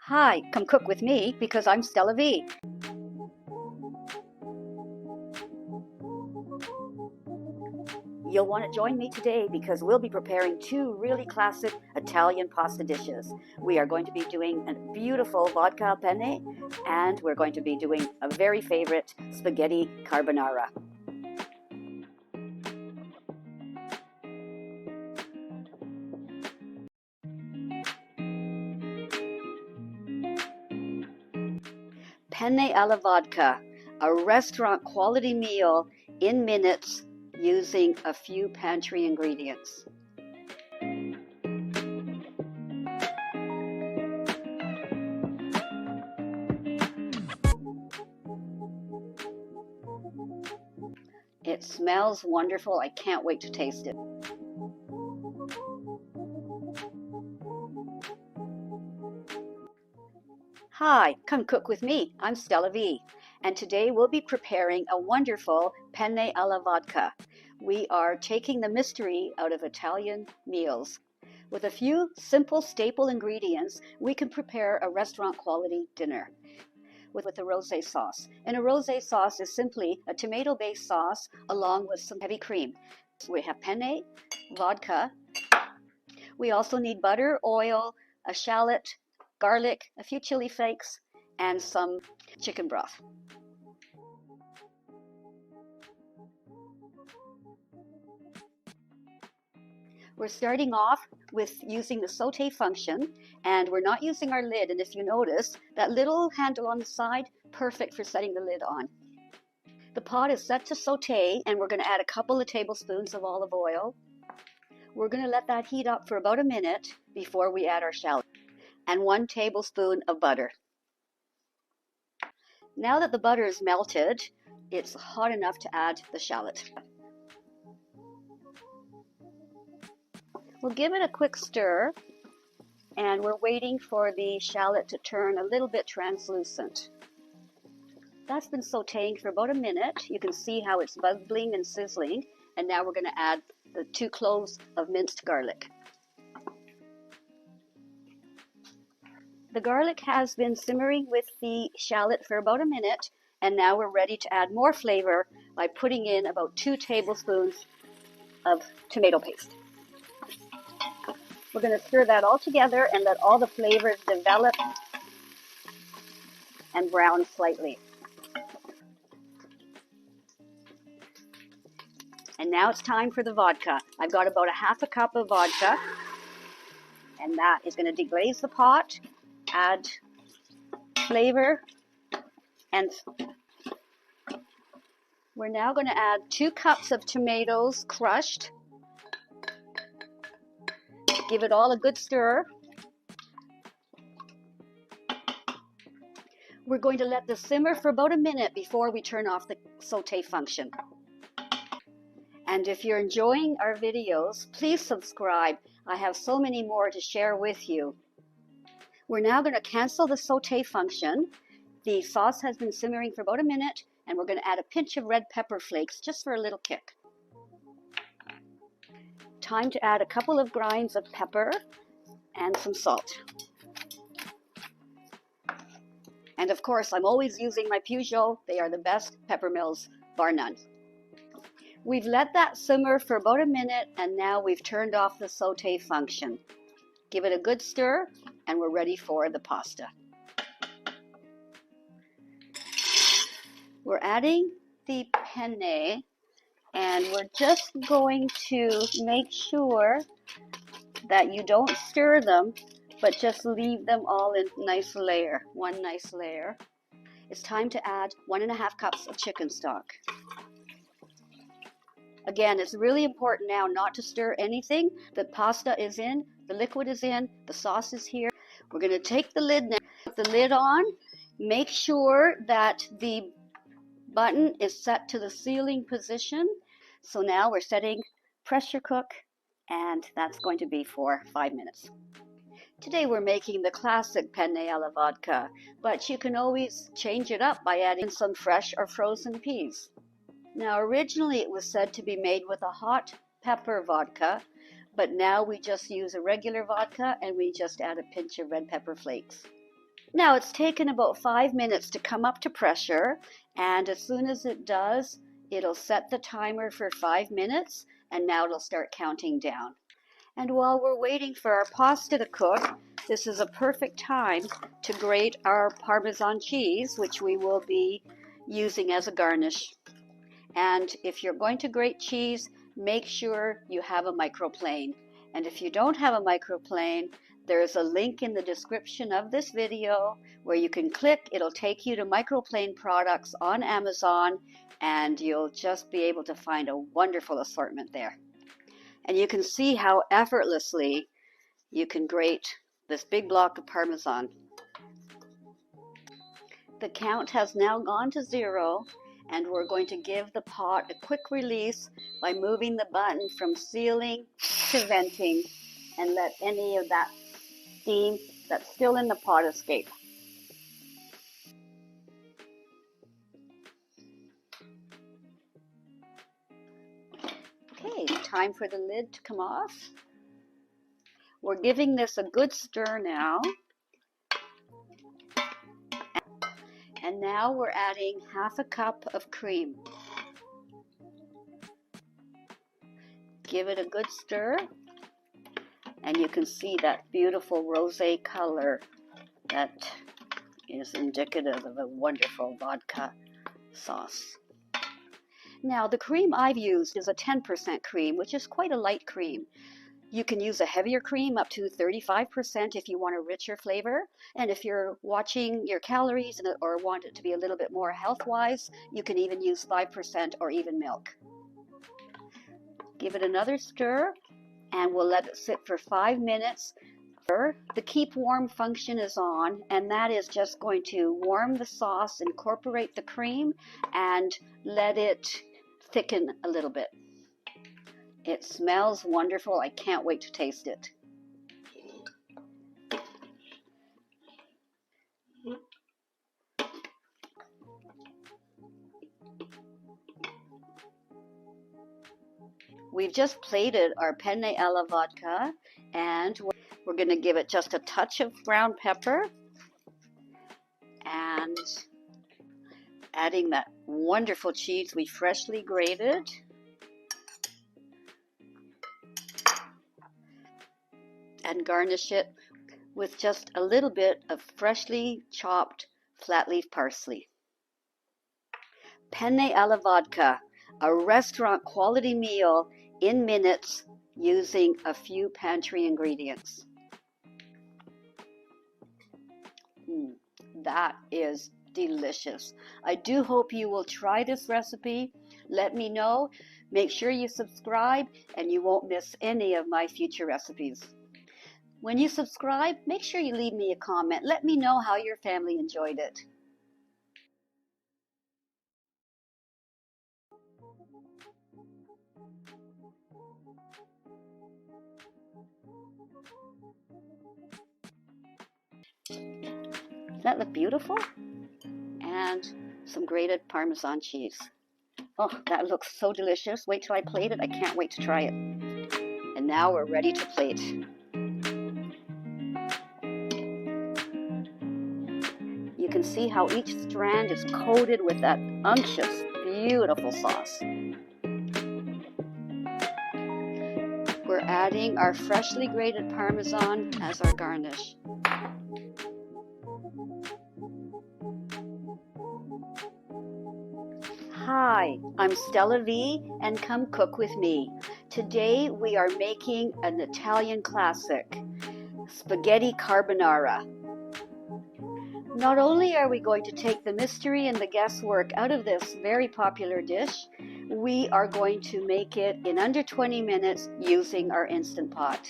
Hi, come cook with me because I'm Stella V. You'll want to join me today because we'll be preparing two really classic Italian pasta dishes. We are going to be doing a beautiful vodka penne, and we're going to be doing a very favorite spaghetti carbonara. Penne alla vodka, a restaurant quality meal in minutes using a few pantry ingredients. It smells wonderful. I can't wait to taste it. Hi, come cook with me. I'm Stella V, and today we'll be preparing a wonderful penne alla vodka. We are taking the mystery out of Italian meals. With a few simple staple ingredients, we can prepare a restaurant quality dinner with a rosé sauce. And a rosé sauce is simply a tomato-based sauce along with some heavy cream. So we have penne, vodka. We also need butter, oil, a shallot, garlic, a few chili flakes, and some chicken broth. We're starting off with using the sauté function, and we're not using our lid. And if you notice, that little handle on the side, perfect for setting the lid on. The pot is set to sauté, and we're going to add a couple of tablespoons of olive oil. We're going to let that heat up for about a minute before we add our shallot, and 1 tablespoon of butter. Now that the butter is melted, it's hot enough to add the shallot. We'll give it a quick stir, and we're waiting for the shallot to turn a little bit translucent. That's been sautéing for about a minute. You can see how it's bubbling and sizzling, and now we're going to add the 2 cloves of minced garlic. The garlic has been simmering with the shallot for about a minute, and now we're ready to add more flavor by putting in about 2 tablespoons of tomato paste. We're going to stir that all together and let all the flavors develop and brown slightly. And now it's time for the vodka. I've got about a half a cup of vodka, and that is going to deglaze the pot, add flavor, and we're now going to add 2 cups of tomatoes crushed. Give it all a good stir. We're going to let this simmer for about a minute before we turn off the sauté function. And if you're enjoying our videos, please subscribe. I have so many more to share with you. We're now going to cancel the sauté function. The sauce has been simmering for about a minute, and we're going to add a pinch of red pepper flakes just for a little kick. Time to add a couple of grinds of pepper and some salt. And of course, I'm always using my Peugeot. They are the best pepper mills, bar none. We've let that simmer for about a minute, and now we've turned off the sauté function. Give it a good stir, and we're ready for the pasta. We're adding the penne, and we're just going to make sure that you don't stir them, but just leave them all in nice layer, one nice layer. It's time to add 1.5 cups of chicken stock. Again, it's really important now not to stir anything. The pasta is in, the liquid is in, the sauce is here. We're going to take the lid now, put the lid on, make sure that the button is set to the sealing position. So now we're setting pressure cook, and that's going to be for 5 minutes. Today we're making the classic penne alla vodka, but you can always change it up by adding some fresh or frozen peas. Now originally it was said to be made with a hot pepper vodka, but now we just use a regular vodka and we just add a pinch of red pepper flakes. Now it's taken about 5 minutes to come up to pressure, and as soon as it does, it'll set the timer for 5 minutes, and now it'll start counting down. And while we're waiting for our pasta to cook, this is a perfect time to grate our Parmesan cheese, which we will be using as a garnish. And if you're going to grate cheese, make sure you have a microplane. And if you don't have a microplane, there's a link in the description of this video where you can click. It'll take you to microplane products on Amazon, and you'll just be able to find a wonderful assortment there. And you can see how effortlessly you can grate this big block of Parmesan. The count has now gone to 0, and we're going to give the pot a quick release by moving the button from sealing to venting and let any of that steam that's still in the pot escape. Okay, time for the lid to come off. We're giving this a good stir now. And now we're adding half a cup of cream. Give it a good stir, and you can see that beautiful rosé color that is indicative of a wonderful vodka sauce. Now the cream I've used is a 10% cream, which is quite a light cream. You can use a heavier cream up to 35% if you want a richer flavor. And if you're watching your calories or want it to be a little bit more health-wise, you can even use 5% or even milk. Give it another stir, and we'll let it sit for 5 minutes. The keep warm function is on, and that is just going to warm the sauce, incorporate the cream, and let it thicken a little bit. It smells wonderful. I can't wait to taste it. We've just plated our Penne Alla vodka, and we're going to give it just a touch of brown pepper and adding that wonderful cheese we freshly grated. And garnish it with just a little bit of freshly chopped flat leaf parsley. Penne alla vodka, a restaurant quality meal in minutes using a few pantry ingredients. That is delicious. I do hope you will try this recipe. Let me know. Make sure you subscribe, and you won't miss any of my future recipes. When you subscribe, make sure you leave me a comment. Let me know how your family enjoyed it. Doesn't that look beautiful? And some grated Parmesan cheese. Oh, that looks so delicious. Wait till I plate it. I can't wait to try it. And now we're ready to plate. You can see how each strand is coated with that unctuous, beautiful sauce. We're adding our freshly grated Parmesan as our garnish. Hi, I'm Stella V, and come cook with me. Today we are making an Italian classic, spaghetti carbonara. Not only are we going to take the mystery and the guesswork out of this very popular dish, we are going to make it in under 20 minutes using our Instant Pot.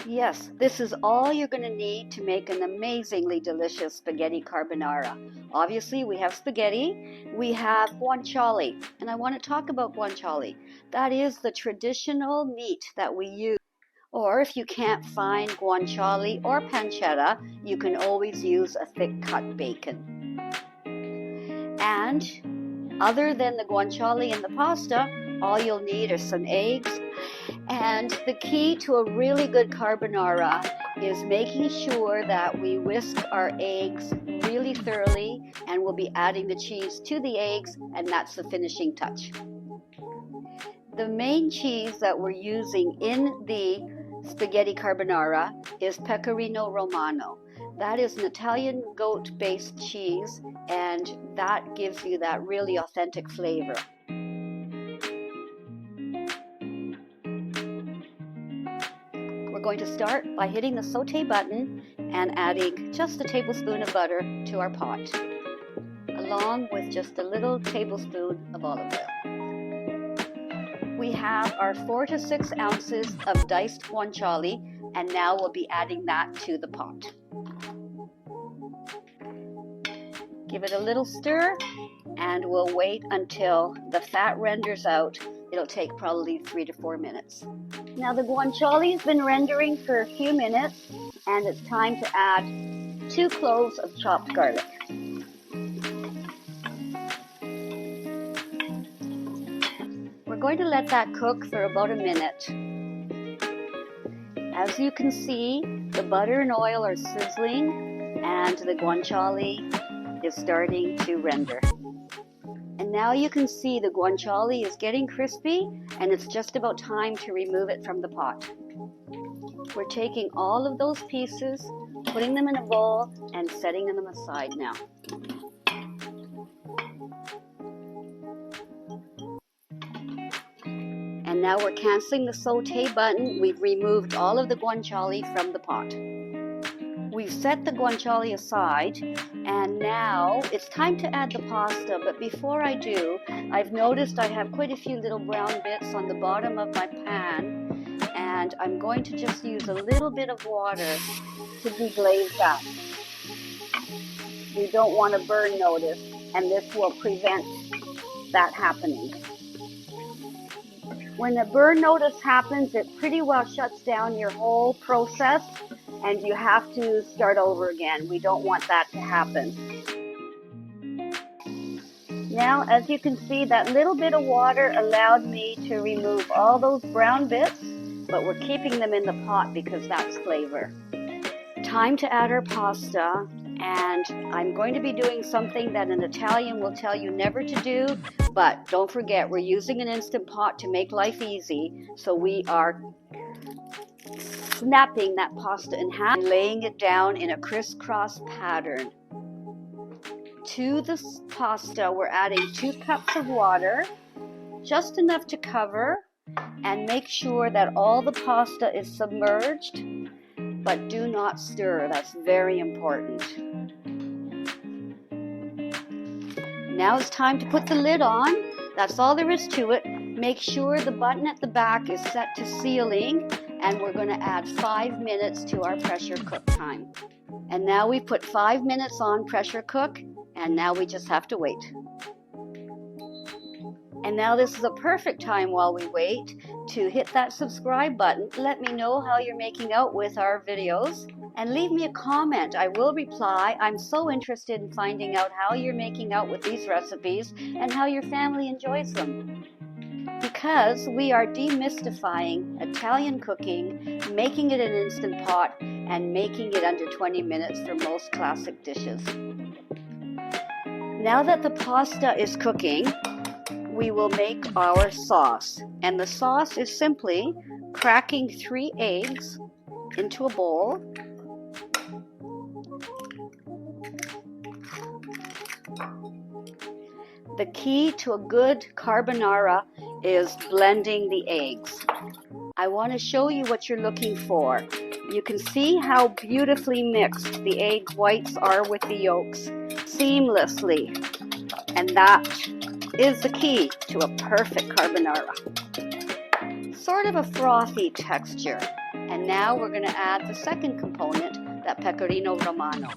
Yes, this is all you're going to need to make an amazingly delicious spaghetti carbonara. Obviously, we have spaghetti, we have guanciale, and I want to talk about guanciale. That is the traditional meat that we use. Or if you can't find guanciale or pancetta, you can always use a thick cut bacon. And other than the guanciale and the pasta, all you'll need are some eggs. And the key to a really good carbonara is making sure that we whisk our eggs really thoroughly, and we'll be adding the cheese to the eggs, and that's the finishing touch. The main cheese that we're using in the spaghetti carbonara is Pecorino Romano. That is an Italian goat-based cheese, and that gives you that really authentic flavor. We're going to start by hitting the saute button and adding just a tablespoon of butter to our pot, along with just a little tablespoon of olive oil. We have our 4 to 6 ounces of diced guanciale, and now we'll be adding that to the pot. Give it a little stir, and we'll wait until the fat renders out. It'll take probably 3 to 4 minutes. Now the guanciale has been rendering for a few minutes, and it's time to add 2 cloves of chopped garlic. We're going to let that cook for about a minute. As you can see, the butter and oil are sizzling, and the guanciale is starting to render. And now you can see the guanciale is getting crispy, and it's just about time to remove it from the pot. We're taking all of those pieces, putting them in a bowl, and setting them aside now. And now we're canceling the saute button. We've removed all of the guanciale from the pot. We've set the guanciale aside, and now it's time to add the pasta. But before I do, I've noticed I have quite a few little brown bits on the bottom of my pan, and I'm going to just use a little bit of water to deglaze that. We don't want a burn notice, and this will prevent that happening. When a burn notice happens, it pretty well shuts down your whole process, and you have to start over again. We don't want that to happen. Now, as you can see, that little bit of water allowed me to remove all those brown bits, but we're keeping them in the pot because that's flavor. Time to add our pasta, and I'm going to be doing something that an Italian will tell you never to do, but don't forget, we're using an Instant Pot to make life easy, so we are snapping that pasta in half and laying it down in a crisscross pattern. To the pasta, we're adding 2 cups of water, just enough to cover, and make sure that all the pasta is submerged, but do not stir. That's very important. Now it's time to put the lid on. That's all there is to it. Make sure the button at the back is set to sealing, and we're going to add 5 minutes to our pressure cook time. And now we put 5 minutes on pressure cook, and now we just have to wait. And now this is a perfect time while we wait to hit that subscribe button. Let me know how you're making out with our videos, and leave me a comment. I will reply. I'm so interested in finding out how you're making out with these recipes and how your family enjoys them. Because we are demystifying Italian cooking, making it an Instant Pot, and making it under 20 minutes for most classic dishes. Now that the pasta is cooking, we will make our sauce. And the sauce is simply cracking 3 eggs into a bowl. The key to a good carbonara is blending the eggs. I want to show you what you're looking for. You can see how beautifully mixed the egg whites are with the yolks, seamlessly. And that is the key to a perfect carbonara. Sort of a frothy texture. And now we're going to add the second component, that Pecorino Romano.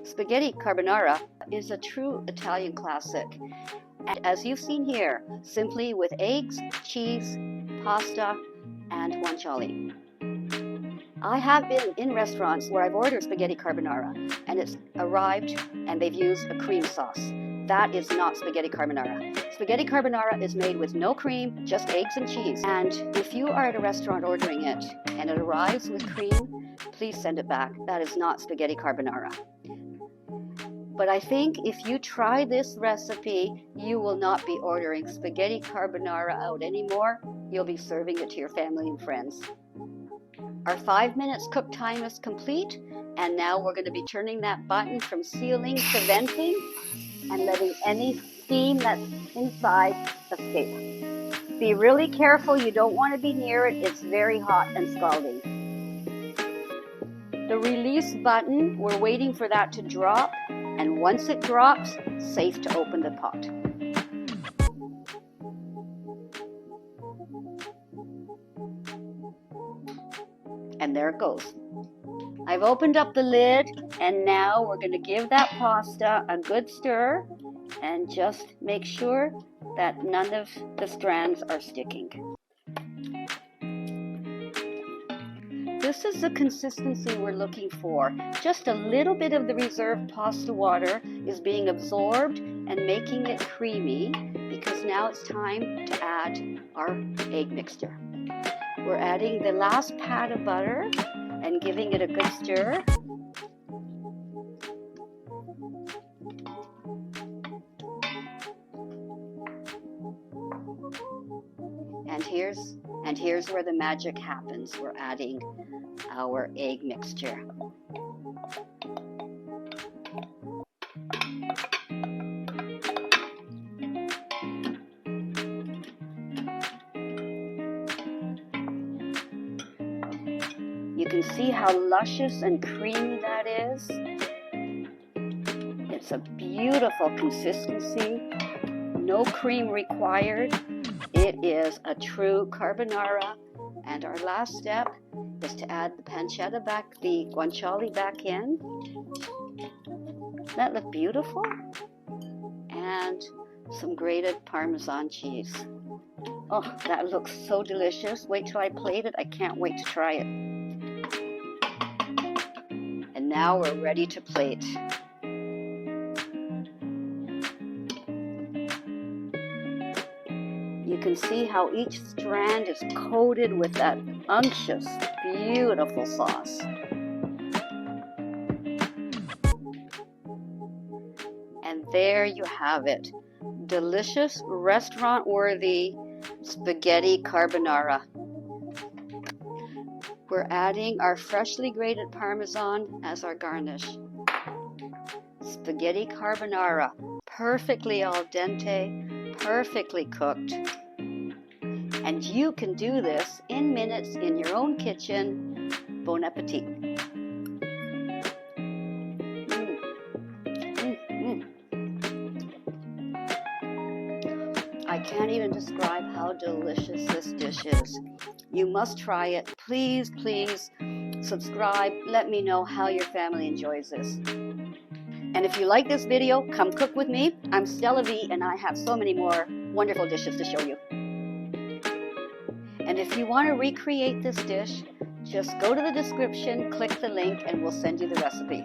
Spaghetti carbonara is a true Italian classic. And as you've seen here, simply with eggs, cheese, pasta, and guanciale. I have been in restaurants where I've ordered spaghetti carbonara and it's arrived and they've used a cream sauce. That is not spaghetti carbonara. Spaghetti carbonara is made with no cream, just eggs and cheese. And if you are at a restaurant ordering it and it arrives with cream, please send it back. That is not spaghetti carbonara. But I think if you try this recipe, you will not be ordering spaghetti carbonara out anymore. You'll be serving it to your family and friends. Our 5 minutes cook time is complete, and now we're going to be turning that button from sealing to venting and letting any steam that's inside escape. Be really careful, you don't want to be near it, it's very hot and scalding. The release button, we're waiting for that to drop, and once it drops, safe to open the pot. And there it goes. I've opened up the lid, and now we're going to give that pasta a good stir and just make sure that none of the strands are sticking. This is the consistency we're looking for. Just a little bit of the reserved pasta water is being absorbed and making it creamy, because now it's time to add our egg mixture. We're adding the last pat of butter and giving it a good stir. And here's where the magic happens. We're adding our egg mixture. You can see how luscious and creamy that is. It's a beautiful consistency. No cream required. It is a true carbonara. And our last step is to add the pancetta back, the guanciale back in. That looked beautiful. And some grated Parmesan cheese. Oh, that looks so delicious. Wait till I plate it. I can't wait to try it. And now we're ready to plate. You can see how each strand is coated with that unctuous, beautiful sauce. And there you have it. Delicious, restaurant-worthy spaghetti carbonara. We're adding our freshly grated Parmesan as our garnish. Spaghetti carbonara, perfectly al dente, perfectly cooked. And you can do this in minutes in your own kitchen. Bon appetit. I can't even describe how delicious this dish is. You must try it. Please, please subscribe. Let me know how your family enjoys this. And if you like this video, come cook with me. I'm Stella V, and I have so many more wonderful dishes to show you. And if you want to recreate this dish, just go to the description, click the link, and we'll send you the recipe.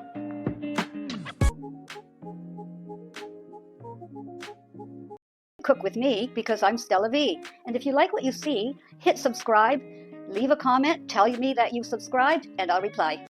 Cook with me because I'm Stella V. And if you like what you see, hit subscribe, leave a comment, tell me that you subscribed, and I'll reply.